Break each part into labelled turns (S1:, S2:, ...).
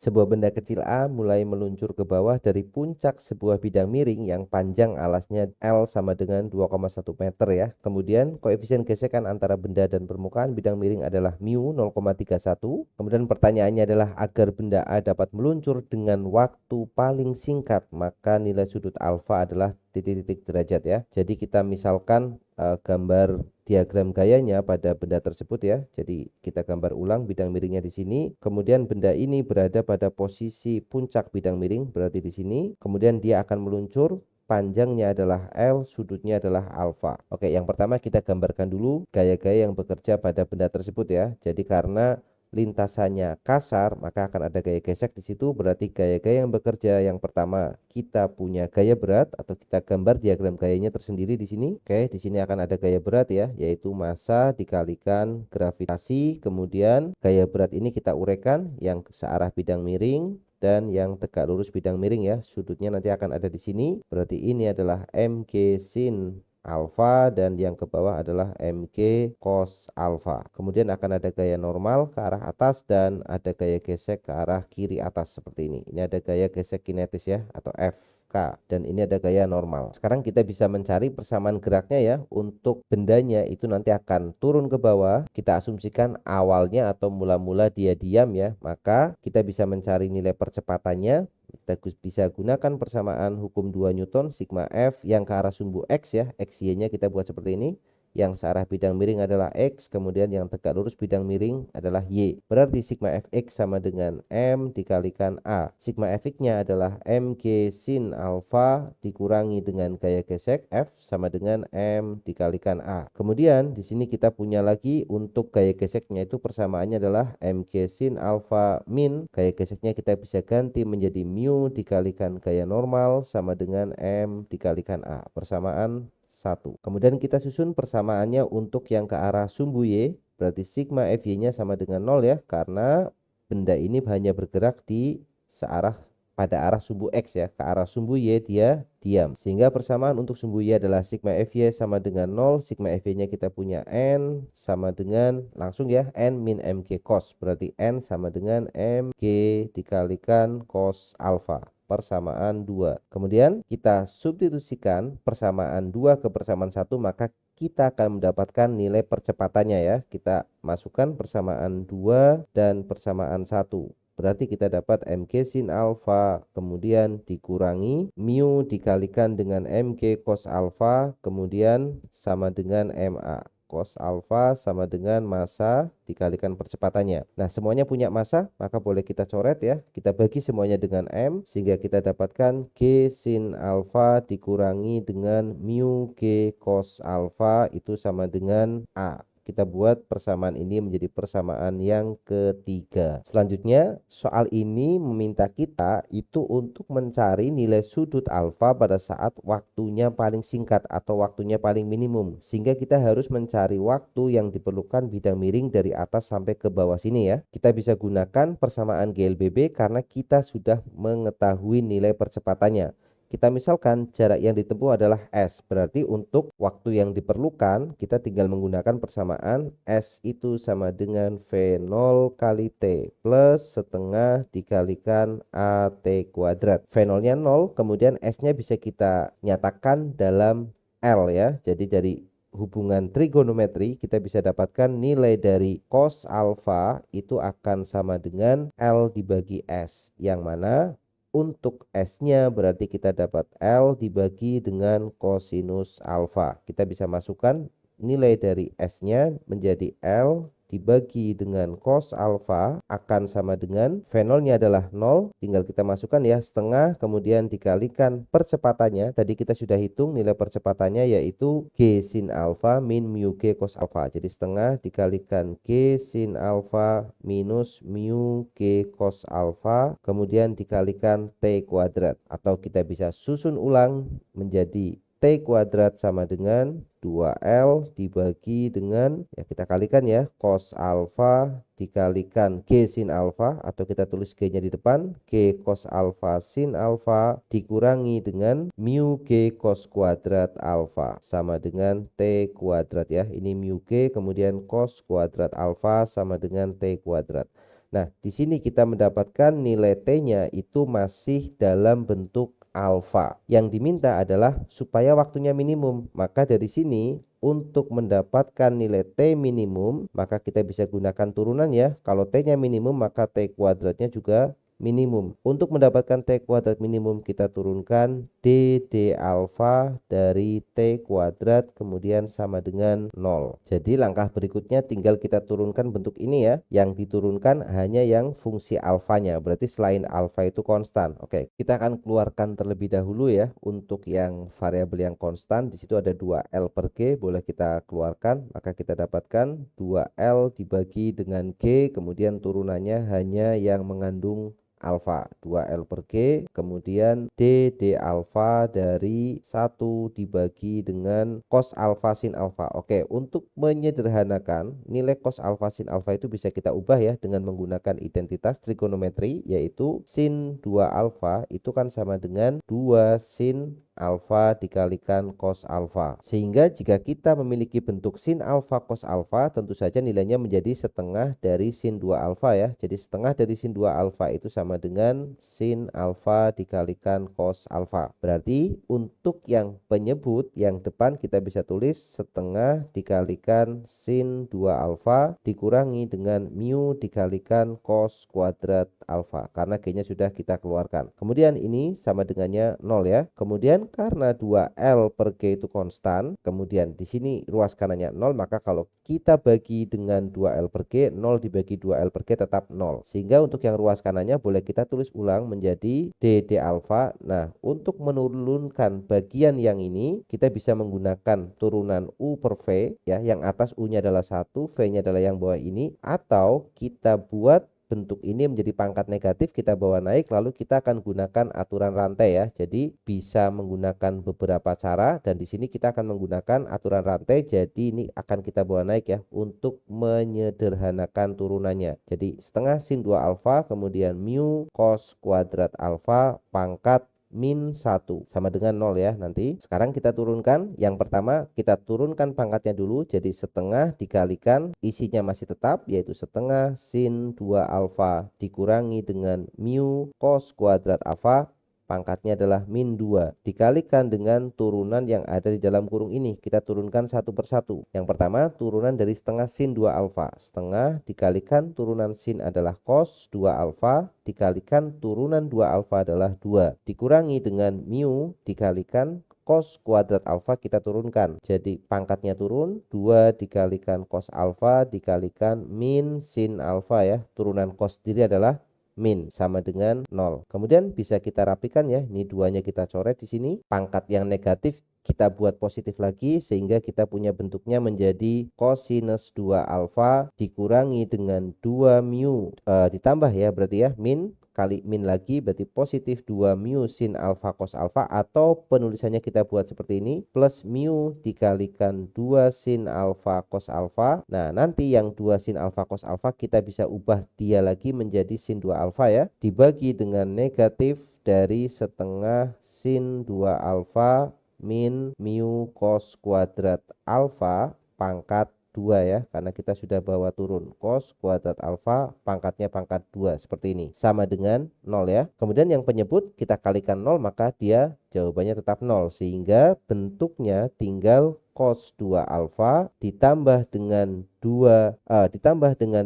S1: Sebuah benda kecil A mulai meluncur ke bawah dari puncak sebuah bidang miring yang panjang alasnya L sama dengan 2,1 meter ya. Kemudian koefisien gesekan antara benda dan permukaan bidang miring adalah mu 0,31. Kemudian pertanyaannya adalah agar benda A dapat meluncur dengan waktu paling singkat, maka nilai sudut alfa adalah titik-titik derajat ya. Jadi kita misalkan gambar diagram gayanya pada benda tersebut ya. Jadi kita gambar ulang bidang miringnya di sini. Kemudian benda ini berada pada posisi puncak bidang miring, berarti di sini. Kemudian dia akan meluncur. Panjangnya adalah L, sudutnya adalah alfa. Oke, yang pertama kita gambarkan dulu gaya-gaya yang bekerja pada benda tersebut ya. Jadi karena lintasannya kasar, maka akan ada gaya gesek di situ. Berarti gaya-gaya yang bekerja yang pertama kita punya gaya berat atau kita gambar diagram gayanya tersendiri di sini. Oke, di sini akan ada gaya berat ya, yaitu massa dikalikan gravitasi. Kemudian gaya berat ini kita uraikan yang searah bidang miring dan yang tegak lurus bidang miring ya. Sudutnya nanti akan ada di sini. Berarti ini adalah mg sin alfa dan yang ke bawah adalah mg cos alfa. Kemudian akan ada gaya normal ke arah atas dan ada gaya gesek ke arah kiri atas seperti ini. Ini ada gaya gesek kinetis ya atau FK dan ini ada gaya normal. Sekarang kita bisa mencari persamaan geraknya ya. Untuk bendanya itu nanti akan turun ke bawah. Kita asumsikan awalnya atau mula-mula dia diam ya. Maka kita bisa mencari nilai percepatannya. Kita bisa gunakan persamaan hukum 2 Newton sigma F yang ke arah sumbu X ya. XY-nya kita buat seperti ini. Yang searah bidang miring adalah X, kemudian yang tegak lurus bidang miring adalah Y. Berarti sigma Fx sama dengan M dikalikan A. Sigma Fx-nya adalah mg sin alfa dikurangi dengan gaya gesek F sama dengan M dikalikan A. Kemudian di sini kita punya lagi untuk gaya geseknya itu persamaannya adalah mg sin alfa min. Gaya geseknya kita bisa ganti menjadi mu dikalikan gaya normal sama dengan M dikalikan A. Persamaan 1. Kemudian kita susun persamaannya untuk yang ke arah sumbu Y. Berarti sigma Fy-nya sama dengan 0 ya. Karena benda ini hanya bergerak di searah pada arah sumbu X ya. Ke arah sumbu Y dia diam. Sehingga persamaan untuk sumbu Y adalah sigma Fy sama dengan 0. Sigma Fy-nya kita punya N sama dengan langsung ya N min mg cos. Berarti N sama dengan mg dikalikan cos alfa. Persamaan 2. Kemudian kita substitusikan persamaan 2 ke persamaan 1, maka kita akan mendapatkan nilai percepatannya ya. Kita masukkan persamaan 2 dan persamaan 1. Berarti kita dapat mg sin alfa kemudian dikurangi mu dikalikan dengan mg cos alfa kemudian sama dengan ma. Cos alfa sama dengan massa dikalikan percepatannya. Nah, semuanya punya massa, maka boleh kita coret ya. Kita bagi semuanya dengan M, sehingga kita dapatkan G sin alfa dikurangi dengan mu G cos alfa itu sama dengan A. Kita buat persamaan ini menjadi persamaan yang ketiga. Selanjutnya, soal ini meminta kita itu untuk mencari nilai sudut alfa pada saat waktunya paling singkat atau waktunya paling minimum. Sehingga kita harus mencari waktu yang diperlukan bidang miring dari atas sampai ke bawah sini ya. Kita bisa gunakan persamaan GLBB karena kita sudah mengetahui nilai percepatannya. Kita misalkan jarak yang ditempuh adalah S, berarti untuk waktu yang diperlukan kita tinggal menggunakan persamaan S itu sama dengan V0 kali T plus setengah dikalikan AT kuadrat. V0-nya 0, kemudian S-nya bisa kita nyatakan dalam L ya. Jadi dari hubungan trigonometri kita bisa dapatkan nilai dari cos alfa itu akan sama dengan L dibagi S, yang mana untuk S-nya berarti kita dapat L dibagi dengan kosinus alfa. Kita bisa masukkan nilai dari S-nya menjadi L dibagi dengan cos alfa akan sama dengan V0-nya adalah 0. Tinggal kita masukkan ya setengah kemudian dikalikan percepatannya. Tadi kita sudah hitung nilai percepatannya yaitu G sin alfa min mu G cos alfa. Jadi setengah dikalikan G sin alfa minus mu G cos alfa kemudian dikalikan T kuadrat. Atau kita bisa susun ulang menjadi T kuadrat sama dengan 2L dibagi dengan ya kita kalikan ya cos alfa dikalikan G sin alfa atau kita tulis G-nya di depan G cos alfa sin alfa dikurangi dengan mu G cos kuadrat alfa sama dengan T kuadrat ya. Ini mu G kemudian cos kuadrat alfa sama dengan T kuadrat. Nah, di sini kita mendapatkan nilai T-nya itu masih dalam bentuk alfa. Yang diminta adalah supaya waktunya minimum. Maka dari sini untuk mendapatkan nilai T minimum, maka kita bisa gunakan turunan ya. Kalau T-nya minimum, maka T kuadratnya juga minimum. Untuk mendapatkan T kuadrat minimum, kita turunkan D alfa dari T kuadrat kemudian sama dengan 0. Jadi langkah berikutnya tinggal kita turunkan bentuk ini ya. Yang diturunkan hanya yang fungsi alfanya, berarti selain alfa itu konstan. Oke, kita akan keluarkan terlebih dahulu ya. Untuk yang variabel yang konstan, di situ ada 2L per G, boleh kita keluarkan. Maka kita dapatkan 2L dibagi dengan G, kemudian turunannya hanya yang mengandung alfa 2L per G, kemudian D alfa dari 1 dibagi dengan cos alfa sin alfa. Oke, untuk menyederhanakan nilai cos alfa sin alfa itu bisa kita ubah ya dengan menggunakan identitas trigonometri, yaitu sin 2 alfa itu kan sama dengan 2 sin alfa dikalikan cos alfa. Sehingga jika kita memiliki bentuk sin alfa cos alfa, tentu saja nilainya menjadi setengah dari sin 2 alfa ya. Jadi setengah dari sin 2 alfa itu sama dengan sin alfa dikalikan cos alfa. Berarti untuk yang penyebut yang depan kita bisa tulis setengah dikalikan sin 2 alfa dikurangi dengan mu dikalikan cos kuadrat alfa, karena G-nya sudah kita keluarkan. Kemudian ini sama dengannya 0 ya. Kemudian karena 2L per G itu konstan, kemudian di sini ruas kanannya 0, maka kalau kita bagi dengan 2L per G, 0 dibagi 2L per G tetap 0. Sehingga untuk yang ruas kanannya boleh kita tulis ulang menjadi D alfa. Nah, untuk menurunkan bagian yang ini, kita bisa menggunakan turunan U per V ya, yang atas U-nya adalah 1, V-nya adalah yang bawah ini, atau kita buat bentuk ini menjadi pangkat negatif, kita bawa naik, lalu kita akan gunakan aturan rantai ya. Jadi bisa menggunakan beberapa cara, dan di sini kita akan menggunakan aturan rantai. Jadi ini akan kita bawa naik ya untuk menyederhanakan turunannya. Jadi setengah sin 2 alfa kemudian mu cos kuadrat alfa pangkat min 1 sama dengan 0 ya. Nanti sekarang kita turunkan. Yang pertama kita turunkan pangkatnya dulu, jadi setengah dikalikan isinya masih tetap, yaitu setengah sin 2 alfa dikurangi dengan mu cos kuadrat alfa pangkatnya adalah min 2 dikalikan dengan turunan yang ada di dalam kurung ini. Kita turunkan satu persatu. Yang pertama turunan dari setengah sin 2 alfa, setengah dikalikan turunan sin adalah cos 2 alfa dikalikan turunan 2 alfa adalah 2 dikurangi dengan mu dikalikan cos kuadrat alfa, kita turunkan. Jadi pangkatnya turun, 2 dikalikan cos alfa dikalikan min sin alfa ya. Turunan cos sendiri adalah min sama dengan 0. Kemudian bisa kita rapikan ya. Ini duanya kita coret di sini. Pangkat yang negatif kita buat positif lagi sehingga kita punya bentuknya menjadi cosinus 2 alfa dikurangi dengan 2 mu ditambah ya, berarti ya min kali min lagi berarti positif 2 mu sin alfa cos alfa, atau penulisannya kita buat seperti ini plus mu dikalikan 2 sin alfa cos alfa. Nah nanti yang 2 sin alfa cos alfa kita bisa ubah dia lagi menjadi sin 2 alfa ya, dibagi dengan negatif dari setengah sin 2 alfa min mu cos kuadrat alfa pangkat 2 ya, karena kita sudah bawa turun cos kuadrat alfa pangkatnya pangkat 2 seperti ini sama dengan 0 ya. Kemudian yang penyebut kita kalikan 0, maka dia jawabannya tetap 0, sehingga bentuknya tinggal cos 2 alfa ditambah dengan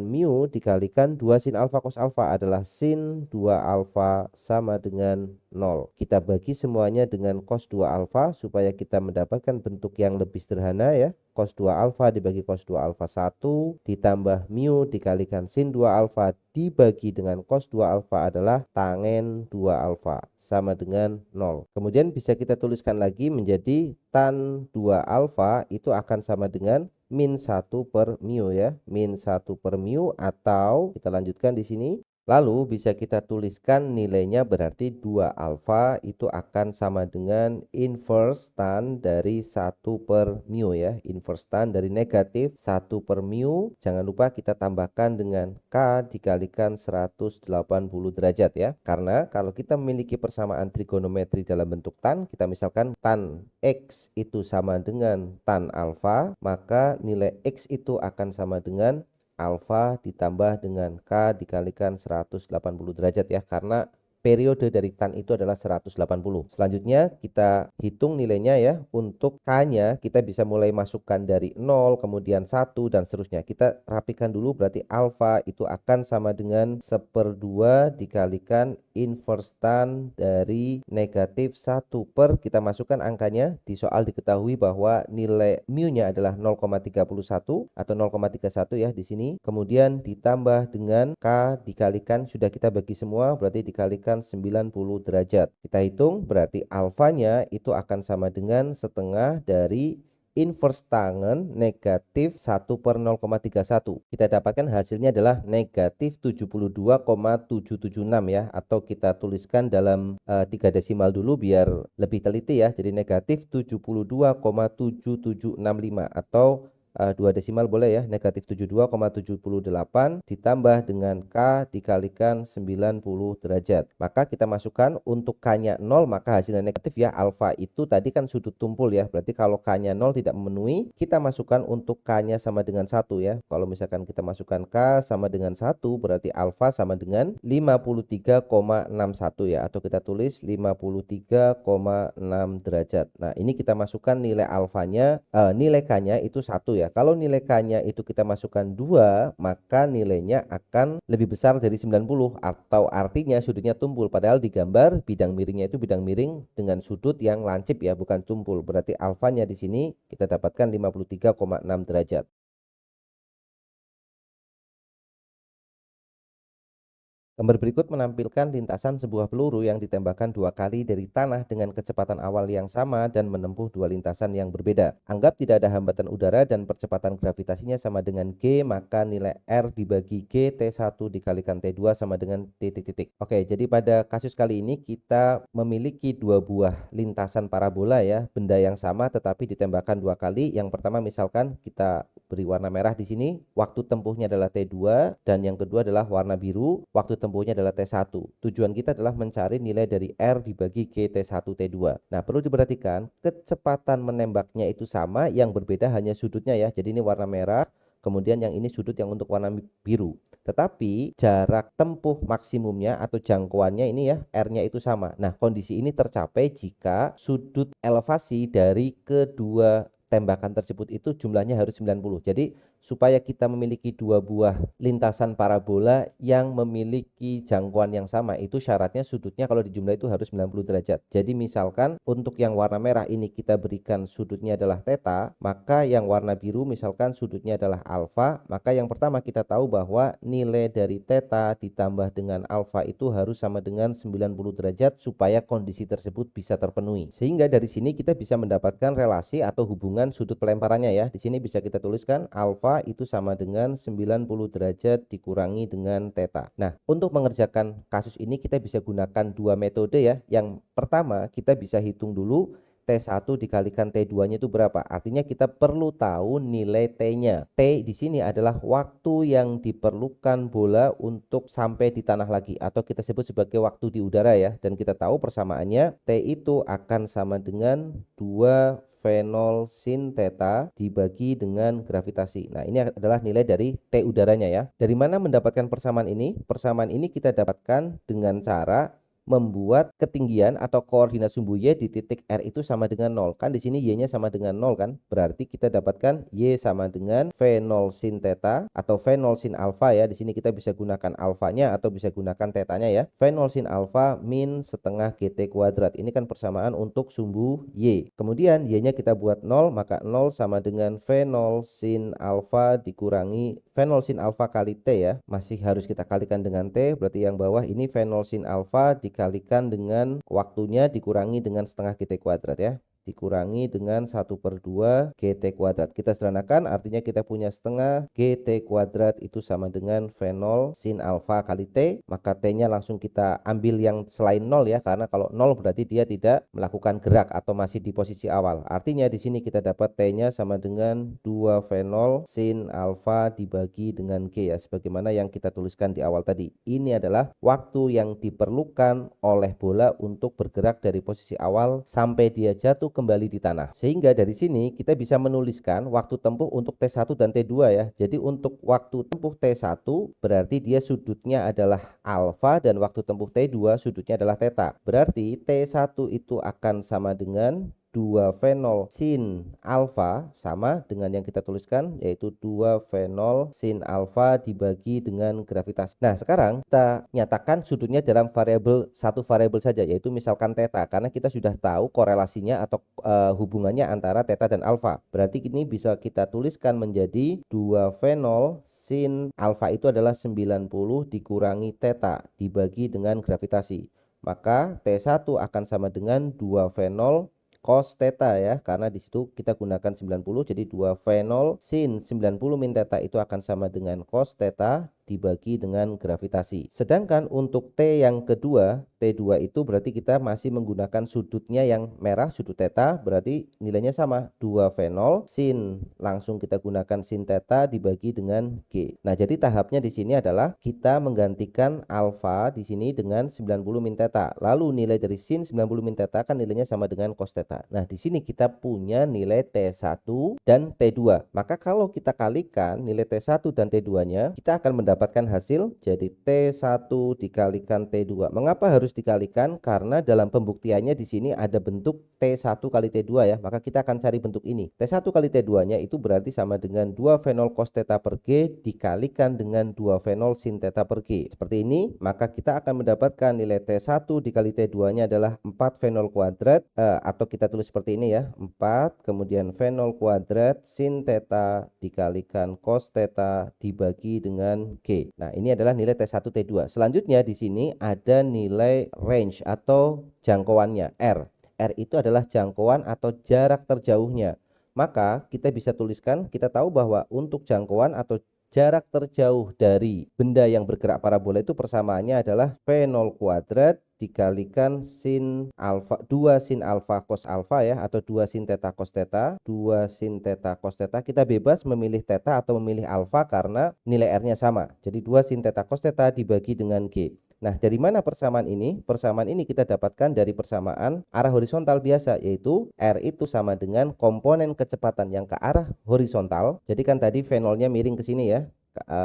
S1: mu dikalikan 2 sin alfa cos alfa adalah sin 2 alfa sama dengan 0. Kita bagi semuanya dengan cos 2 alfa supaya kita mendapatkan bentuk yang lebih sederhana ya. Cos 2 alfa dibagi cos 2 alfa 1 ditambah mu dikalikan sin 2 alfa dibagi dengan cos 2 alfa adalah tangen 2 alfa sama dengan 0. Kemudian bisa kita tuliskan lagi menjadi tan 2 alfa itu akan sama dengan min 1 per mu ya. Min 1 per mu, atau kita lanjutkan di sini. Lalu bisa kita tuliskan nilainya, berarti 2 alfa itu akan sama dengan inverse tan dari 1 per mu ya. Inverse tan dari negatif 1 per mu. Jangan lupa kita tambahkan dengan K dikalikan 180 derajat ya. Karena kalau kita memiliki persamaan trigonometri dalam bentuk tan, kita misalkan tan X itu sama dengan tan alfa, maka nilai X itu akan sama dengan alfa ditambah dengan K dikalikan 180 derajat ya, karena periode dari tan itu adalah 180. Selanjutnya kita hitung nilainya ya. Untuk K-nya kita bisa mulai masukkan dari 0, kemudian 1 dan seterusnya. Kita rapikan dulu, berarti alfa itu akan sama dengan 1/2 dikalikan inverse tan dari negatif 1 per, kita masukkan angkanya. Di soal diketahui bahwa nilai mu-nya adalah 0,31 atau 0,31 ya di sini. Kemudian ditambah dengan K dikalikan, sudah kita bagi semua, berarti dikalikan 90 derajat. Kita hitung, berarti alfanya itu akan sama dengan setengah dari inverse tangen negatif 1 per 0,31. Kita dapatkan hasilnya adalah negatif 72,776 ya, atau kita tuliskan dalam 3 desimal dulu biar lebih teliti ya. Jadi negatif 72,7765 atau 2 desimal boleh ya, negatif 72,78 ditambah dengan K dikalikan 90 derajat. Maka kita masukkan untuk K-nya 0, maka hasilnya negatif ya. Alfa itu tadi kan sudut tumpul ya, berarti kalau K-nya 0 tidak memenuhi, kita masukkan untuk K-nya sama dengan 1 ya. Kalau misalkan kita masukkan K sama dengan 1, berarti alfa sama dengan 53,61 ya, atau kita tulis 53,6 derajat. Nah, ini kita masukkan nilai alfanya, nilai K-nya itu 1 ya. Kalau nilai K-nya itu kita masukkan 2, maka nilainya akan lebih besar dari 90, atau artinya sudutnya tumpul. Padahal di gambar bidang miringnya itu bidang miring dengan sudut yang lancip ya, bukan tumpul. Berarti alfanya di sini kita dapatkan 53,6 derajat. Gambar berikut menampilkan lintasan sebuah peluru yang ditembakkan 2 kali dari tanah dengan kecepatan awal yang sama dan menempuh 2 lintasan yang berbeda. Anggap tidak ada hambatan udara dan percepatan gravitasinya sama dengan G, maka nilai R dibagi G T1 dikalikan T2 sama dengan T titik. Oke, jadi pada kasus kali ini kita memiliki 2 buah lintasan parabola ya, benda yang sama tetapi ditembakkan 2 kali. Yang pertama misalkan kita beri warna merah di sini, waktu tempuhnya adalah T2, dan yang kedua adalah warna biru, waktu tempuhnya adalah T1. Tujuan kita adalah mencari nilai dari R dibagi G T1 T2. Nah, perlu diperhatikan kecepatan menembaknya itu sama, yang berbeda hanya sudutnya ya. Jadi ini warna merah, kemudian yang ini sudut yang untuk warna biru. Tetapi jarak tempuh maksimumnya atau jangkauannya ini ya, R-nya itu sama. Nah, kondisi ini tercapai jika sudut elevasi dari kedua tembakan tersebut itu jumlahnya harus 90. Jadi supaya kita memiliki 2 buah lintasan parabola yang memiliki jangkauan yang sama, itu syaratnya sudutnya kalau dijumlah itu harus 90 derajat. Jadi misalkan untuk yang warna merah ini kita berikan sudutnya adalah theta, maka yang warna biru misalkan sudutnya adalah alfa, maka yang pertama kita tahu bahwa nilai dari theta ditambah dengan alfa itu harus sama dengan 90 derajat supaya kondisi tersebut bisa terpenuhi. Sehingga dari sini kita bisa mendapatkan relasi atau hubungan sudut pelemparannya ya. Di sini bisa kita tuliskan alfa itu sama dengan 90 derajat dikurangi dengan theta. Nah, untuk mengerjakan kasus ini kita bisa gunakan 2 metode ya. Yang pertama kita bisa hitung dulu T1 dikalikan T2-nya itu berapa. Artinya kita perlu tahu nilai T-nya. T di sini adalah waktu yang diperlukan bola untuk sampai di tanah lagi, atau kita sebut sebagai waktu di udara ya. Dan kita tahu persamaannya T itu akan sama dengan 2 V0 sin theta dibagi dengan gravitasi. Nah, ini adalah nilai dari T udaranya ya. Dari mana mendapatkan persamaan ini? Persamaan ini kita dapatkan dengan cara membuat ketinggian atau koordinat sumbu Y di titik R itu sama dengan 0. Kan di sini Y-nya sama dengan 0 kan? Berarti kita dapatkan Y sama dengan V0 sin theta atau V0 sin alfa ya. Di sini kita bisa gunakan alfanya atau bisa gunakan tetanya ya. V0 sin alfa min setengah GT kuadrat. Ini kan persamaan untuk sumbu Y. Kemudian Y-nya kita buat 0, maka 0 sama dengan V0 sin alfa dikurangi V0 sin alfa kali T ya. Masih harus kita kalikan dengan T, berarti yang bawah ini V0 sin alfa dikalikan dengan waktunya dikurangi dengan setengah GT kuadrat ya, dikurangi dengan 1/2 GT kuadrat. Kita sederhanakan, artinya kita punya setengah GT kuadrat itu sama dengan V0 sin alfa kali T, maka T-nya langsung kita ambil yang selain 0 ya, karena kalau 0 berarti dia tidak melakukan gerak atau masih di posisi awal. Artinya di sini kita dapat T-nya sama dengan 2 V0 sin alfa dibagi dengan G ya, sebagaimana yang kita tuliskan di awal tadi. Ini adalah waktu yang diperlukan oleh bola untuk bergerak dari posisi awal sampai dia jatuh ke kembali di tanah. Sehingga dari sini kita bisa menuliskan waktu tempuh untuk T1 dan T2 ya. Jadi untuk waktu tempuh T1 berarti dia sudutnya adalah alfa dan waktu tempuh T2 sudutnya adalah theta. Berarti T1 itu akan sama dengan 2 V0 sin alfa sama dengan yang kita tuliskan yaitu 2 V0 sin alfa dibagi dengan gravitasi. Nah, sekarang kita nyatakan sudutnya dalam satu variabel saja yaitu misalkan theta karena kita sudah tahu korelasinya atau hubungannya antara theta dan alfa. Berarti ini bisa kita tuliskan menjadi 2 V0 sin alfa itu adalah 90 dikurangi theta dibagi dengan gravitasi. Maka T1 akan sama dengan 2 V0 cos theta ya, karena di situ kita gunakan 90, jadi 2 V0 sin 90 min theta itu akan sama dengan cos theta dibagi dengan gravitasi. Sedangkan untuk T yang kedua, T2 itu berarti kita masih menggunakan sudutnya yang merah, sudut theta, berarti nilainya sama, 2 V0 sin, langsung kita gunakan sin theta dibagi dengan G. Nah, jadi tahapnya di sini adalah kita menggantikan alfa di sini dengan 90 min theta. Lalu nilai dari sin 90 min theta kan nilainya sama dengan cos theta. Nah, di sini kita punya nilai T1 dan T2. Maka kalau kita kalikan nilai T1 dan T2-nya, kita akan mendapatkan hasil jadi T1 dikalikan T2. Mengapa harus dikalikan? Karena dalam pembuktiannya di sini ada bentuk T1 kali T2 ya. Maka kita akan cari bentuk ini. T1 kali T2-nya itu berarti sama dengan 2 V0 cos theta per G dikalikan dengan 2 V0 sin theta per G. Seperti ini, maka kita akan mendapatkan nilai T1 dikali T2-nya adalah 4 V0 kuadrat atau kita tulis seperti ini ya, 4 kemudian V0 kuadrat sin theta dikalikan cos theta dibagi dengan G. Nah, ini adalah nilai T1 T2. Selanjutnya di sini ada nilai range atau jangkauannya R. R itu adalah jangkauan atau jarak terjauhnya. Maka kita bisa tuliskan, kita tahu bahwa untuk jangkauan atau jarak terjauh dari benda yang bergerak parabola itu persamaannya adalah V0 kuadrat dikalikan sin alfa 2 sin alfa cos alfa ya, atau 2 sin theta cos theta. 2 sin theta cos theta, kita bebas memilih theta atau memilih alfa karena nilai R-nya sama. Jadi 2 sin theta cos theta dibagi dengan G. Nah, dari mana persamaan ini? Persamaan ini kita dapatkan dari persamaan arah horizontal biasa, yaitu R itu sama dengan komponen kecepatan yang ke arah horizontal. Jadi kan tadi V0-nya miring ke sini ya.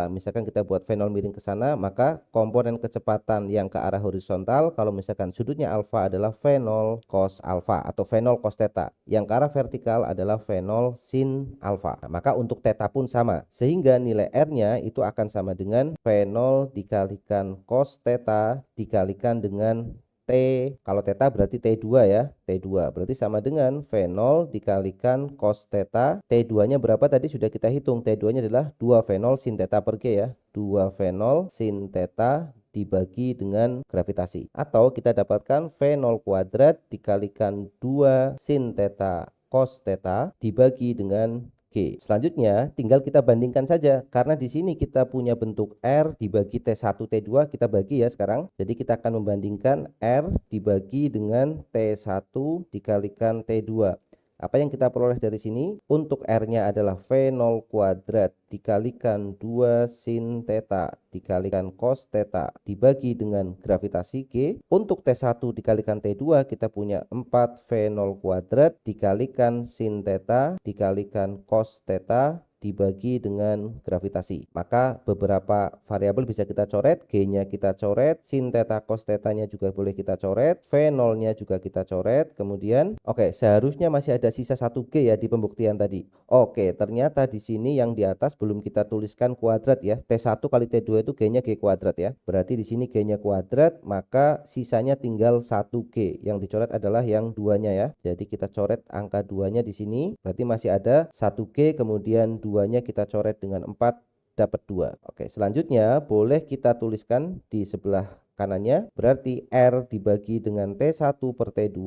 S1: Misalkan kita buat V0 miring ke sana, maka komponen kecepatan yang ke arah horizontal, kalau misalkan sudutnya alfa adalah V0 cos alfa atau V0 cos theta. Yang ke arah vertikal adalah V0 sin alfa. Nah, maka untuk theta pun sama. Sehingga nilai R-nya itu akan sama dengan V0 dikalikan cos theta dikalikan dengan T, kalau theta berarti T2 ya, T2 berarti sama dengan V0 dikalikan cos theta. T2-nya berapa tadi sudah kita hitung, T2-nya adalah 2 V0 sin theta per G ya, 2 V0 sin theta dibagi dengan gravitasi. Atau kita dapatkan V0 kuadrat dikalikan 2 sin theta cos theta dibagi dengan G. Selanjutnya tinggal kita bandingkan saja karena di sini kita punya bentuk R dibagi T1 T2, kita bagi ya sekarang. Jadi kita akan membandingkan R dibagi dengan T1 dikalikan T2. Apa yang kita peroleh dari sini? Untuk R-nya adalah V0 kuadrat dikalikan 2 sin theta dikalikan cos theta dibagi dengan gravitasi G. Untuk T1 dikalikan T2 kita punya 4 V0 kuadrat dikalikan sin theta dikalikan cos theta dibagi dengan gravitasi. Maka beberapa variabel bisa kita coret, G-nya kita coret, sin theta cos theta-nya juga boleh kita coret, V0-nya juga kita coret. Kemudian seharusnya masih ada sisa 1G ya di pembuktian tadi. Ternyata di sini yang di atas belum kita tuliskan kuadrat ya. T1 kali T2 itu G-nya G kuadrat ya. Berarti di sini G-nya kuadrat, maka sisanya tinggal 1G. Yang dicoret adalah yang 2-nya ya. Jadi kita coret angka 2-nya di sini. Berarti masih ada 1G, kemudian 2-nya kita coret dengan 4, dapat 2. Selanjutnya boleh kita tuliskan di sebelah kanannya, berarti R dibagi dengan T1 per T2,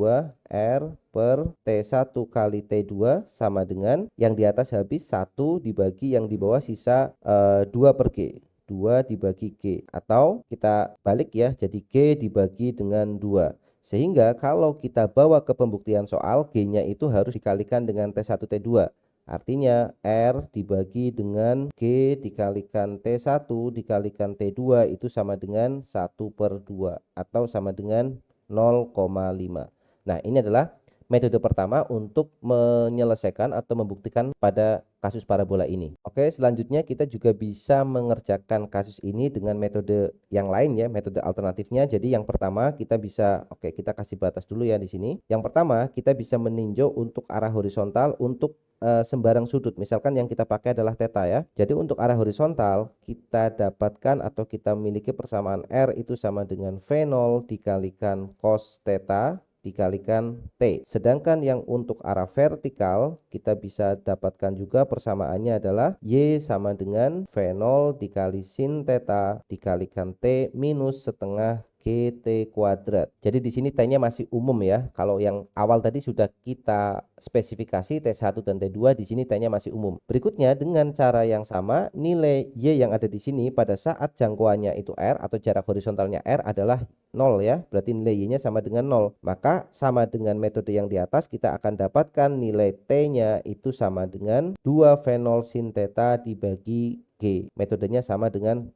S1: R per T1 kali T2 sama dengan yang di atas habis 1 dibagi yang di bawah sisa 2 per G. 2 dibagi G, atau kita balik ya, jadi G dibagi dengan 2. Sehingga kalau kita bawa ke pembuktian soal, G-nya itu harus dikalikan dengan T1 T2. Artinya R dibagi dengan G dikalikan T1 dikalikan T2 itu sama dengan 1/2 atau sama dengan 0,5. Nah, ini adalah metode pertama untuk menyelesaikan atau membuktikan pada kasus parabola ini. Oke, selanjutnya kita juga bisa mengerjakan kasus ini dengan metode yang lain ya, metode alternatifnya. Jadi yang pertama kita bisa, kita kasih batas dulu ya di sini. Yang pertama kita bisa meninjau untuk arah horizontal untuk sembarang sudut. Misalkan yang kita pakai adalah theta ya. Jadi untuk arah horizontal kita dapatkan atau kita miliki persamaan R itu sama dengan V0 dikalikan cos theta dikalikan T. Sedangkan yang untuk arah vertikal kita bisa dapatkan juga persamaannya adalah Y sama dengan V0 dikali sin theta dikalikan T minus setengah GT kuadrat. Jadi di sini T-nya masih umum ya. Kalau yang awal tadi sudah kita spesifikasi T1 dan T2, di sini T-nya masih umum. Berikutnya dengan cara yang sama, nilai Y yang ada di sini pada saat jangkauannya itu R atau jarak horizontalnya R adalah 0 ya. Berarti nilai Y-nya sama dengan 0. Maka sama dengan metode yang di atas kita akan dapatkan nilai T-nya itu sama dengan 2 V0 sin theta dibagi G. Metodenya sama dengan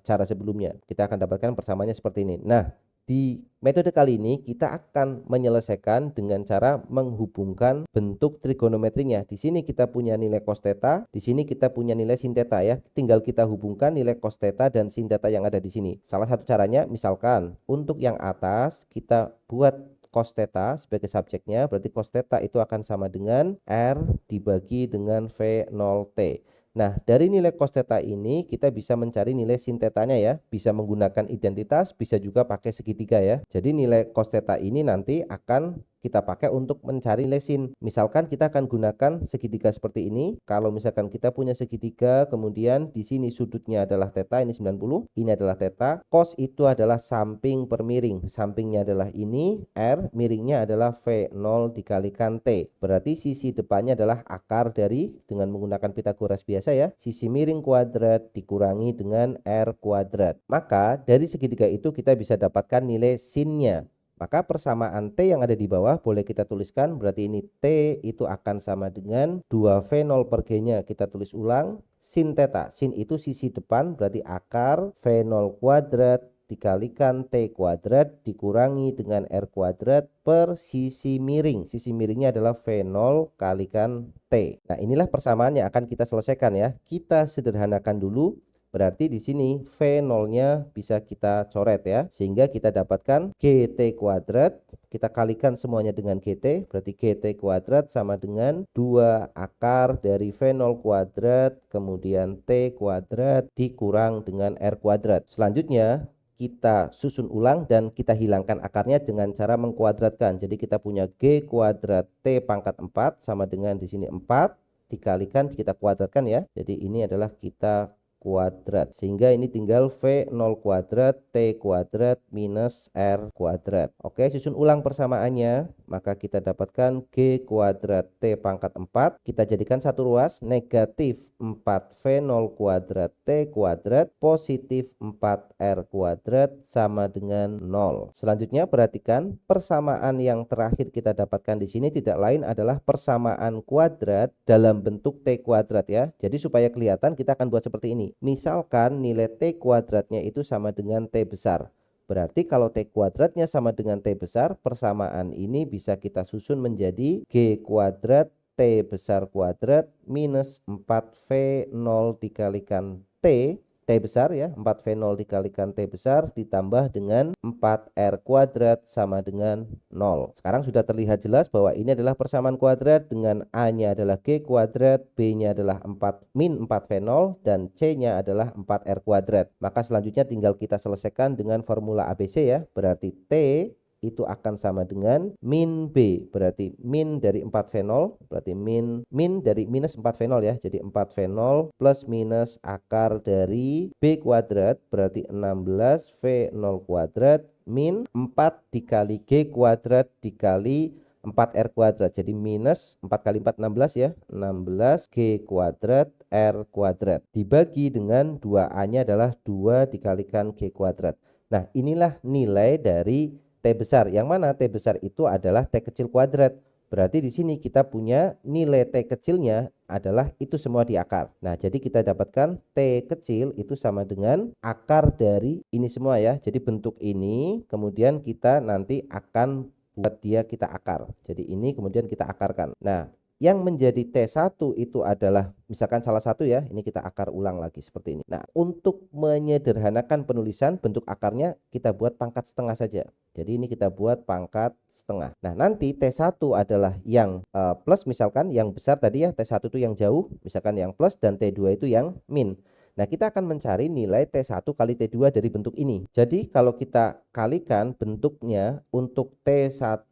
S1: cara sebelumnya. Kita akan dapatkan persamaannya seperti ini. Nah, di metode kali ini kita akan menyelesaikan dengan cara menghubungkan bentuk trigonometrinya. Di sini kita punya nilai cos theta, di sini kita punya nilai sin theta ya. Tinggal kita hubungkan nilai cos theta dan sin theta yang ada di sini. Salah satu caranya misalkan untuk yang atas kita buat cos theta sebagai subjeknya, berarti cos theta itu akan sama dengan R dibagi dengan V0T. Nah, dari nilai cos theta ini kita bisa mencari nilai sin theta-nya ya. Bisa menggunakan identitas, bisa juga pakai segitiga ya. Jadi nilai cos theta ini nanti akan kita pakai untuk mencari nilai sin. Misalkan kita akan gunakan segitiga seperti ini. Kalau misalkan kita punya segitiga, kemudian di sini sudutnya adalah theta, ini 90, ini adalah theta. Cos itu adalah samping per miring. Sampingnya adalah ini, R, miringnya adalah V0 dikalikan T. Berarti sisi depannya adalah akar dari, dengan menggunakan Pitagoras biasa ya, sisi miring kuadrat dikurangi dengan R kuadrat. Maka dari segitiga itu kita bisa dapatkan nilai sinnya. Maka persamaan T yang ada di bawah boleh kita tuliskan, berarti ini T itu akan sama dengan 2 V0 per G-nya. Kita tulis ulang, sin theta. Sin itu sisi depan, berarti akar V0 kuadrat dikalikan T kuadrat dikurangi dengan R kuadrat per sisi miring. Sisi miringnya adalah V0 kalikan T. Nah, inilah persamaan yang akan kita selesaikan ya. Kita sederhanakan dulu. Berarti di sini V0-nya bisa kita coret ya, sehingga kita dapatkan GT kuadrat, kita kalikan semuanya dengan GT, berarti GT kuadrat sama dengan 2 akar dari V0 kuadrat kemudian T kuadrat dikurang dengan R kuadrat. Selanjutnya kita susun ulang dan kita hilangkan akarnya dengan cara mengkuadratkan. Jadi kita punya G kuadrat T pangkat 4 sama dengan di sini 4 dikalikan kita kuadratkan ya. Jadi ini adalah kita kuadrat, sehingga ini tinggal V0 kuadrat T kuadrat minus R kuadrat. Oke, susun ulang persamaannya, maka kita dapatkan G kuadrat T pangkat 4 kita jadikan satu ruas, negatif 4 V0 kuadrat T kuadrat positif 4 R kuadrat sama dengan 0. Selanjutnya perhatikan persamaan yang terakhir kita dapatkan di sini tidak lain adalah persamaan kuadrat dalam bentuk T kuadrat ya. Jadi supaya kelihatan kita akan buat seperti ini. Misalkan nilai T kuadratnya itu sama dengan T besar. Berarti kalau T kuadratnya sama dengan T besar, persamaan ini bisa kita susun menjadi G kuadrat T besar kuadrat minus 4V0 dikalikan T besar ya, 4V0 dikalikan T besar ditambah dengan 4R kuadrat sama dengan 0. Sekarang sudah terlihat jelas bahwa ini adalah persamaan kuadrat dengan A-nya adalah G kuadrat, B-nya adalah 4 min 4V0 dan C-nya adalah 4R kuadrat. Maka selanjutnya tinggal kita selesaikan dengan formula ABC ya, berarti T itu akan sama dengan min B, berarti min dari 4V0 berarti min dari minus 4V0 ya, jadi 4V0 plus minus akar dari B kuadrat berarti 16V0 kuadrat min 4 dikali G kuadrat dikali 4R kuadrat, jadi minus 4 kali 4 16 ya, 16G kuadrat R kuadrat dibagi dengan 2A-nya adalah 2 dikalikan G kuadrat. Nah, inilah nilai dari T besar, yang mana T besar itu adalah T kecil kuadrat. Berarti di sini kita punya nilai T kecilnya adalah itu semua di akar. Nah, jadi kita dapatkan T kecil itu sama dengan akar dari ini semua ya. Jadi bentuk ini kemudian kita nanti akan buat dia kita akar. Jadi ini kemudian kita akarkan. Nah, yang menjadi T1 itu adalah misalkan salah satu ya, ini kita akar ulang lagi seperti ini. Nah, untuk menyederhanakan penulisan, bentuk akarnya kita buat pangkat setengah saja. Jadi ini kita buat pangkat setengah. Nah, nanti T1 adalah yang plus, misalkan yang besar tadi ya, T1 itu yang jauh, misalkan yang plus, dan T2 itu yang min. Nah, kita akan mencari nilai T1 kali T2 dari bentuk ini. Jadi kalau kita kalikan bentuknya untuk T1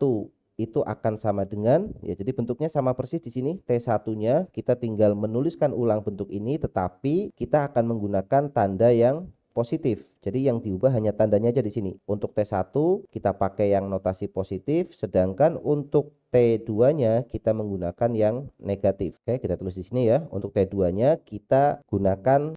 S1: itu akan sama dengan, ya jadi bentuknya sama persis di sini. T1-nya kita tinggal menuliskan ulang bentuk ini, tetapi kita akan menggunakan tanda yang positif. Jadi yang diubah hanya tandanya aja di sini. Untuk T1 kita pakai yang notasi positif, sedangkan untuk T2-nya kita menggunakan yang negatif. Oke, kita tulis di sini ya. Untuk T2-nya kita gunakan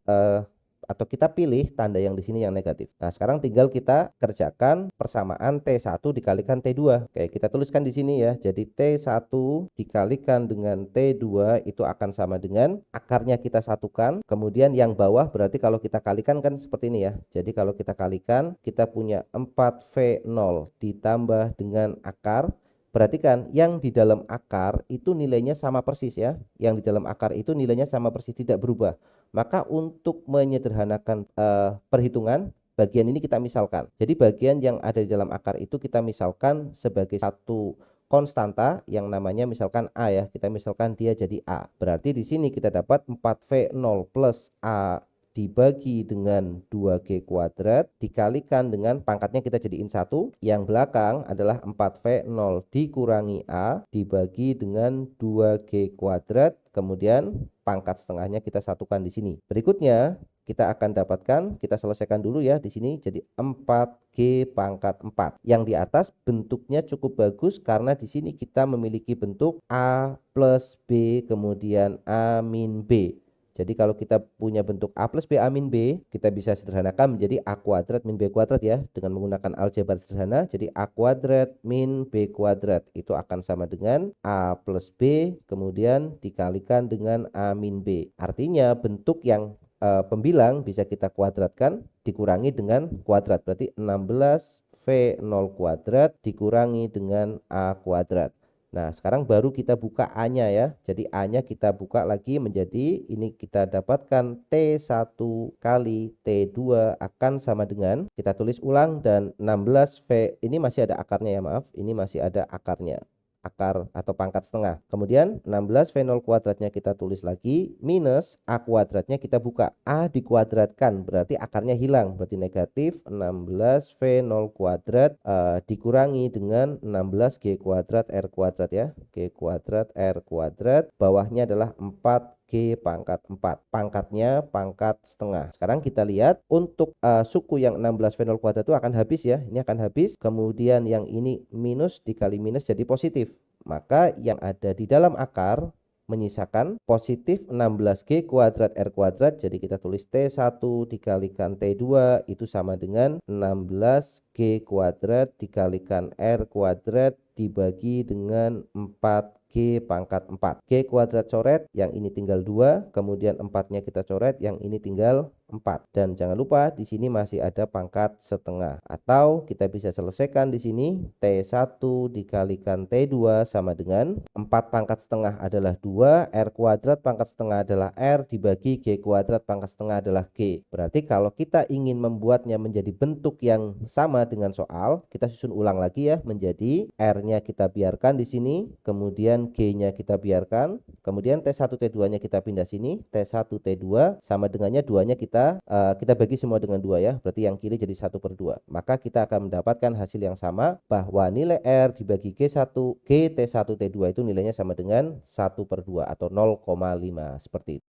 S1: atau kita pilih tanda yang di sini yang negatif. Nah, sekarang tinggal kita kerjakan persamaan T1 dikalikan T2. Oke, kita tuliskan di sini ya. Jadi T1 dikalikan dengan T2 itu akan sama dengan akarnya kita satukan. Kemudian yang bawah berarti kalau kita kalikan kan seperti ini ya. Jadi kalau kita kalikan, kita punya 4V0 ditambah dengan akar. Perhatikan yang di dalam akar itu nilainya sama persis ya. Yang di dalam akar itu nilainya sama persis, tidak berubah. Maka untuk menyederhanakan perhitungan, bagian ini kita misalkan. Jadi bagian yang ada di dalam akar itu kita misalkan sebagai satu konstanta yang namanya misalkan A ya. Kita misalkan dia jadi A. Berarti di sini kita dapat 4V0 plus A dibagi dengan 2G kuadrat dikalikan dengan pangkatnya kita jadiin 1. Yang belakang adalah 4V0 dikurangi A dibagi dengan 2G kuadrat. Kemudian pangkat setengahnya kita satukan di sini. Berikutnya kita akan dapatkan, kita selesaikan dulu ya di sini, jadi 4G pangkat 4. Yang di atas bentuknya cukup bagus karena di sini kita memiliki bentuk A plus B kemudian A min B. Jadi kalau kita punya bentuk A plus B A min B, kita bisa sederhanakan menjadi A kuadrat min B kuadrat ya, dengan menggunakan aljabar sederhana. Jadi A kuadrat min B kuadrat itu akan sama dengan A plus B kemudian dikalikan dengan A min B. Artinya bentuk yang pembilang bisa kita kuadratkan dikurangi dengan kuadrat. Berarti 16V0 kuadrat dikurangi dengan A kuadrat. Nah, sekarang baru kita buka A-nya ya. Jadi A-nya kita buka lagi menjadi, ini kita dapatkan T1 kali T2 akan sama dengan, kita tulis ulang, dan 16V, ini masih ada akarnya ya, maaf. Ini masih ada akarnya. Akar atau pangkat setengah. Kemudian 16V0 kuadratnya kita tulis lagi minus A kuadratnya kita buka. A dikuadratkan berarti akarnya hilang, berarti negatif 16V0 kuadrat dikurangi dengan 16G kuadrat R kuadrat ya. G kuadrat R kuadrat, bawahnya adalah 4G pangkat 4. Pangkatnya pangkat setengah. Sekarang kita lihat untuk suku yang 16V0 kuadrat itu akan habis ya. Ini akan habis. Kemudian yang ini minus dikali minus jadi positif. Maka yang ada di dalam akar menyisakan positif 16G kuadrat R kuadrat. Jadi kita tulis T1 dikalikan T2 itu sama dengan 16G kuadrat dikalikan R kuadrat dibagi dengan 4G pangkat 4. G kuadrat coret, yang ini tinggal 2, kemudian 4-nya kita coret, yang ini tinggal 4. Dan jangan lupa di sini masih ada pangkat setengah. Atau kita bisa selesaikan di sini T1 dikalikan T2 sama dengan 4 pangkat setengah adalah 2, R kuadrat pangkat setengah adalah R dibagi G kuadrat pangkat setengah adalah G. Berarti kalau kita ingin membuatnya menjadi bentuk yang sama dengan soal, kita susun ulang lagi ya, menjadi R-nya kita biarkan di sini, kemudian G-nya kita biarkan, kemudian T1 T2-nya kita pindah sini, T1 T2 sama dengannya 2-nya kita bagi semua dengan 2 ya, berarti yang kiri jadi 1/2. Maka kita akan mendapatkan hasil yang sama, bahwa nilai R dibagi G1 T1 T2 itu nilainya sama dengan 1/2 atau 0,5 seperti itu.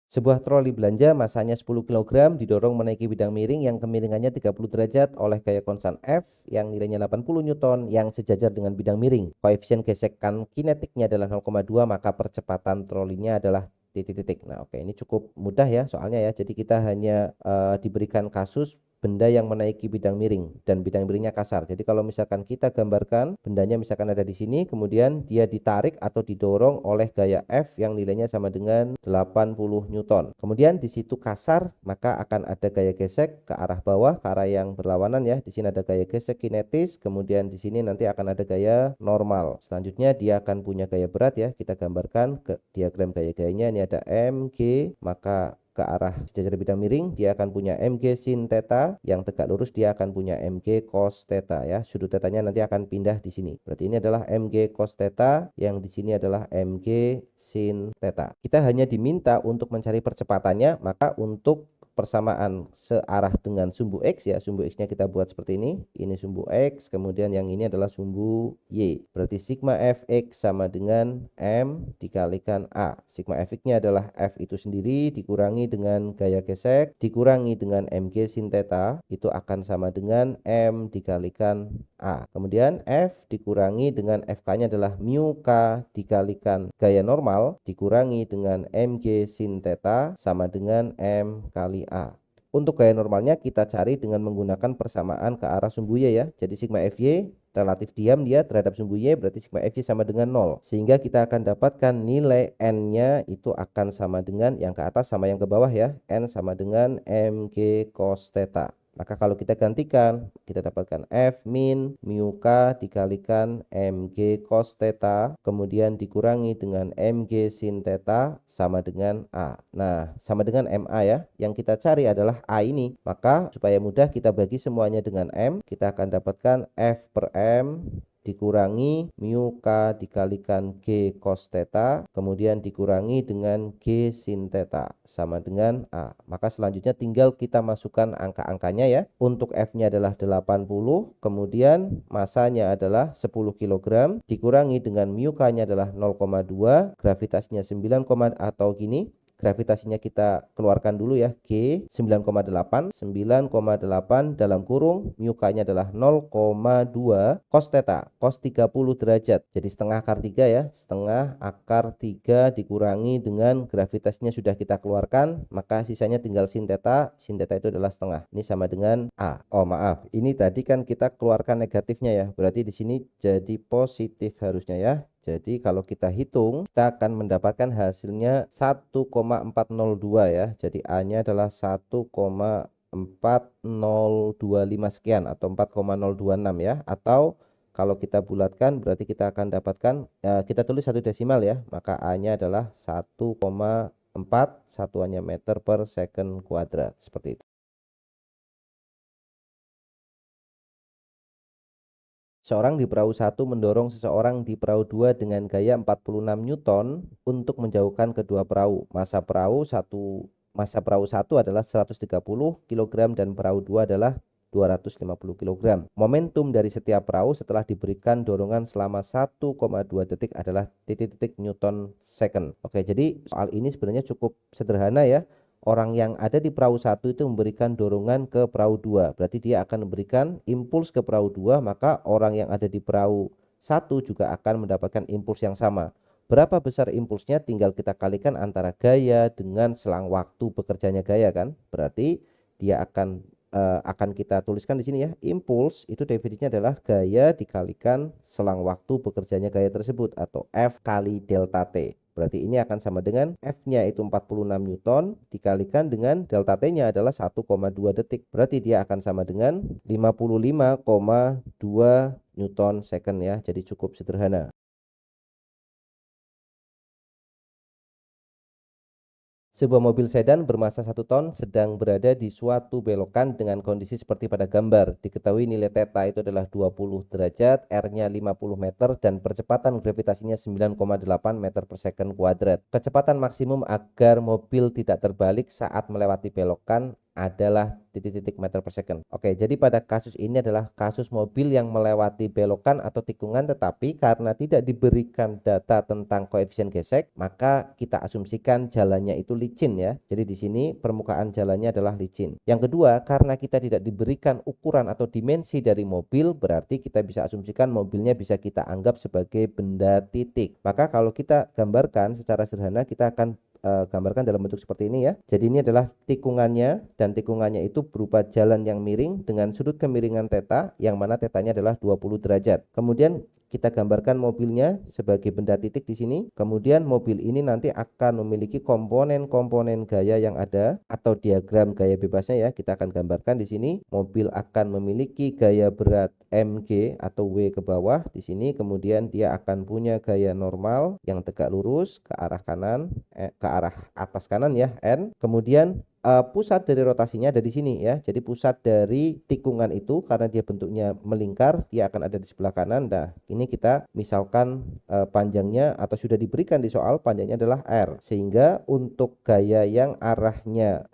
S1: Sebuah troli belanja masanya 10 kg didorong menaiki bidang miring yang kemiringannya 30 derajat oleh gaya konstan F yang nilainya 80 Newton yang sejajar dengan bidang miring. Koefisien gesekan kinetiknya adalah 0,2, maka percepatan trolinya adalah titik-titik. Nah, oke, ini cukup mudah ya soalnya ya. Jadi kita hanya diberikan kasus benda yang menaiki bidang miring dan bidang miringnya kasar. Jadi kalau misalkan kita gambarkan bendanya misalkan ada di sini, kemudian dia ditarik atau didorong oleh gaya F yang nilainya sama dengan 80 Newton. Kemudian di situ kasar, maka akan ada gaya gesek ke arah bawah, ke arah yang berlawanan ya. Di sini ada gaya gesek kinetis, kemudian di sini nanti akan ada gaya normal. Selanjutnya dia akan punya gaya berat ya. Kita gambarkan ke diagram gaya-gayanya. Ini ada MG, maka ke arah sejajar bidang miring dia akan punya MG sin theta, yang tegak lurus dia akan punya MG cos theta ya. Sudut tetanya nanti akan pindah di sini. Berarti ini adalah MG cos theta, yang di sini adalah MG sin theta. Kita hanya diminta untuk mencari percepatannya, maka untuk persamaan searah dengan sumbu X ya, sumbu X nya kita buat seperti ini sumbu X, kemudian yang ini adalah sumbu Y. Berarti sigma Fx sama dengan M dikalikan A. Sigma Fx nya adalah F itu sendiri dikurangi dengan gaya gesek dikurangi dengan Mg sin theta, itu akan sama dengan M dikalikan A. Kemudian F dikurangi dengan Fk nya adalah mu K dikalikan gaya normal dikurangi dengan Mg sin theta sama dengan M kali A. Untuk gaya normalnya kita cari dengan menggunakan persamaan ke arah sumbu Y ya. Jadi sigma Fy relatif diam dia terhadap sumbu Y, berarti sigma Fy sama dengan 0. Sehingga kita akan dapatkan nilai N-nya itu akan sama dengan yang ke atas sama yang ke bawah ya. N sama dengan Mg cos theta. Maka kalau kita gantikan, kita dapatkan F min mu K dikalikan Mg cos theta, kemudian dikurangi dengan Mg sin theta sama dengan A. Nah, sama dengan MA ya. Yang kita cari adalah A ini. Maka supaya mudah kita bagi semuanya dengan M, kita akan dapatkan F per M dikurangi mu K dikalikan G cos theta, kemudian dikurangi dengan G sin theta sama dengan A. Maka selanjutnya tinggal kita masukkan angka-angkanya ya. Untuk F-nya adalah 80, kemudian masanya adalah 10 kg, dikurangi dengan mu K-nya adalah 0,2, gravitasinya 9, atau gini, gravitasinya kita keluarkan dulu ya, G 9,8 dalam kurung mu K-nya adalah 0,2 cos theta, cos 30 derajat. Jadi setengah akar 3 ya, setengah akar 3 dikurangi dengan gravitasinya sudah kita keluarkan, maka sisanya tinggal sin theta. Sin theta itu adalah setengah. Ini sama dengan A. Oh maaf, ini tadi kan kita keluarkan negatifnya ya, berarti di sini jadi positif harusnya ya. Jadi kalau kita hitung, kita akan mendapatkan hasilnya 1,402 ya. Jadi A-nya adalah 1,4025 sekian atau 4,026 ya. Atau kalau kita bulatkan berarti kita akan dapatkan, kita tulis satu desimal ya. Maka A-nya adalah 1,4 satuannya meter per second kuadrat. Seperti itu. Seorang di perahu 1 mendorong seseorang di perahu 2 dengan gaya 46 Newton untuk menjauhkan kedua perahu. Masa perahu 1 adalah 130 kg dan perahu 2 adalah 250 kg. Momentum dari setiap perahu setelah diberikan dorongan selama 1,2 detik adalah titik-titik Newton second. Oke, jadi soal ini sebenarnya cukup sederhana ya. Orang yang ada di perahu 1 itu memberikan dorongan ke perahu 2. Berarti dia akan memberikan impuls ke perahu 2, maka orang yang ada di perahu 1 juga akan mendapatkan impuls yang sama. Berapa besar impulsnya tinggal kita kalikan antara gaya dengan selang waktu bekerjanya gaya kan. Berarti dia akan kita tuliskan di sini ya. Impuls itu definisinya adalah gaya dikalikan selang waktu bekerjanya gaya tersebut atau F kali delta T. Berarti ini akan sama dengan F-nya itu 46 Newton dikalikan dengan delta T-nya adalah 1,2 detik. Berarti dia akan sama dengan 55,2 Newton second ya. Jadi cukup sederhana. Sebuah mobil sedan bermassa 1 ton sedang berada di suatu belokan dengan kondisi seperti pada gambar. Diketahui nilai theta itu adalah 20 derajat, R-nya 50 meter, dan percepatan gravitasinya 9,8 meter per second kuadrat. Kecepatan maksimum agar mobil tidak terbalik saat melewati belokan adalah titik-titik meter per second. Oke, jadi pada kasus ini adalah kasus mobil yang melewati belokan atau tikungan, tetapi karena tidak diberikan data tentang koefisien gesek, maka kita asumsikan jalannya itu licin ya. Jadi di sini permukaan jalannya adalah licin. Yang kedua, karena kita tidak diberikan ukuran atau dimensi dari mobil, berarti kita bisa asumsikan mobilnya bisa kita anggap sebagai benda titik. Maka kalau kita gambarkan secara sederhana, kita akan gambarkan dalam bentuk seperti ini ya. Jadi ini adalah tikungannya, dan tikungannya itu berupa jalan yang miring dengan sudut kemiringan theta, yang mana tetanya adalah 20 derajat. Kemudian kita gambarkan mobilnya sebagai benda titik di sini. Kemudian mobil ini nanti akan memiliki komponen-komponen gaya yang ada, atau diagram gaya bebasnya ya. Kita akan gambarkan di sini. Mobil akan memiliki gaya berat mg atau W ke bawah di sini. Kemudian dia akan punya gaya normal yang tegak lurus ke arah kanan, ke arah atas kanan ya, N. Kemudian pusat dari rotasinya ada di sini ya. Jadi pusat dari tikungan itu, karena dia bentuknya melingkar, dia akan ada di sebelah kanan. Nah, ini kita misalkan panjangnya, atau sudah diberikan di soal, panjangnya adalah R. Sehingga untuk gaya yang arahnya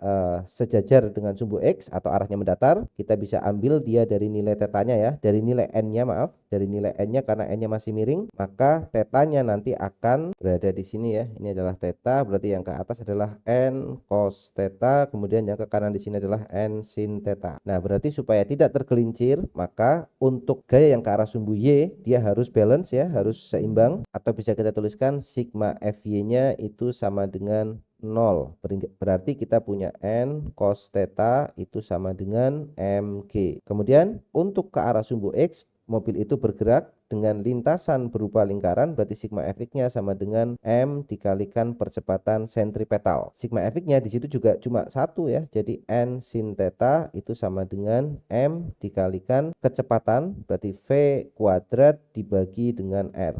S1: sejajar dengan sumbu X atau arahnya mendatar, kita bisa ambil dia dari nilai tetanya ya, dari nilai N-nya, maaf, dari nilai N-nya, karena N-nya masih miring, maka tetanya nanti akan berada di sini ya. Ini adalah theta, berarti yang ke atas adalah N cos theta, kemudian yang ke kanan di sini adalah N sin theta. Nah, berarti supaya tidak tergelincir, maka untuk gaya yang ke arah sumbu Y, dia harus balance ya, harus seimbang, atau bisa kita tuliskan sigma FY-nya itu sama dengan 0. Berarti kita punya N cos theta itu sama dengan mg. Kemudian untuk ke arah sumbu X, mobil itu bergerak dengan lintasan berupa lingkaran, berarti sigma fx-nya sama dengan m dikalikan percepatan sentripetal. Sigma fx-nya di situ juga cuma satu ya, jadi n sin theta itu sama dengan m dikalikan kecepatan, berarti v kuadrat dibagi dengan r.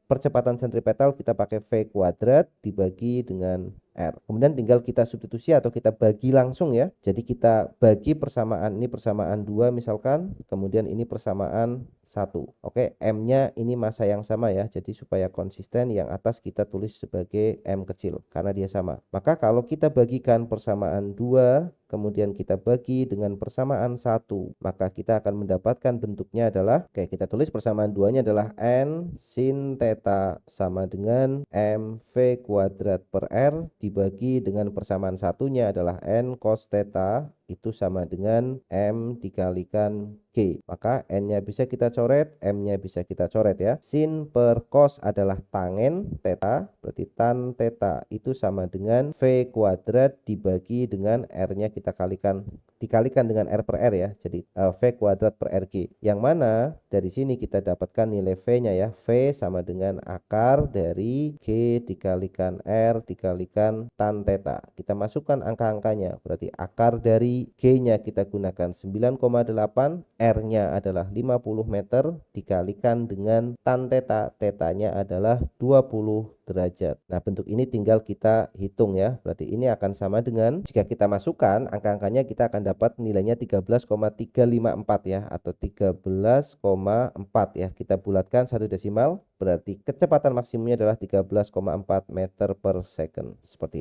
S1: Percepatan sentripetal kita pakai v kuadrat dibagi dengan R. Kemudian tinggal kita substitusi atau kita bagi langsung ya. Jadi kita bagi persamaan, ini persamaan 2 misalkan, kemudian ini persamaan 1. Oke, M-nya ini massa yang sama ya. Jadi supaya konsisten, yang atas kita tulis sebagai M kecil karena dia sama. Maka kalau kita bagikan persamaan 2 kemudian kita bagi dengan persamaan 1, maka kita akan mendapatkan bentuknya adalah, oke, kita tulis persamaan 2-nya adalah N sin theta sama dengan mv kuadrat per R dibagi dengan persamaan satunya adalah N cos theta itu sama dengan M dikalikan G. Maka N-nya bisa kita coret, M-nya bisa kita coret ya. Sin per cos adalah tangen theta, berarti tan theta itu sama dengan V kuadrat dibagi dengan R-nya kita dikalikan dengan R per R ya. Jadi V kuadrat per RG. Yang mana dari sini kita dapatkan nilai V-nya ya. V sama dengan akar dari G dikalikan R dikalikan tan theta. Kita masukkan angka-angkanya, berarti akar dari G-nya kita gunakan 9,8, R-nya adalah 50 meter dikalikan dengan tan theta, tetanya adalah 20 derajat. Nah, bentuk ini tinggal kita hitung ya. Berarti ini akan sama dengan, jika kita masukkan angka-angkanya, kita akan dapat nilainya 13,354 ya, atau 13,4 ya. Kita bulatkan satu desimal, berarti kecepatan maksimumnya adalah 13,4 meter per second. Seperti itu.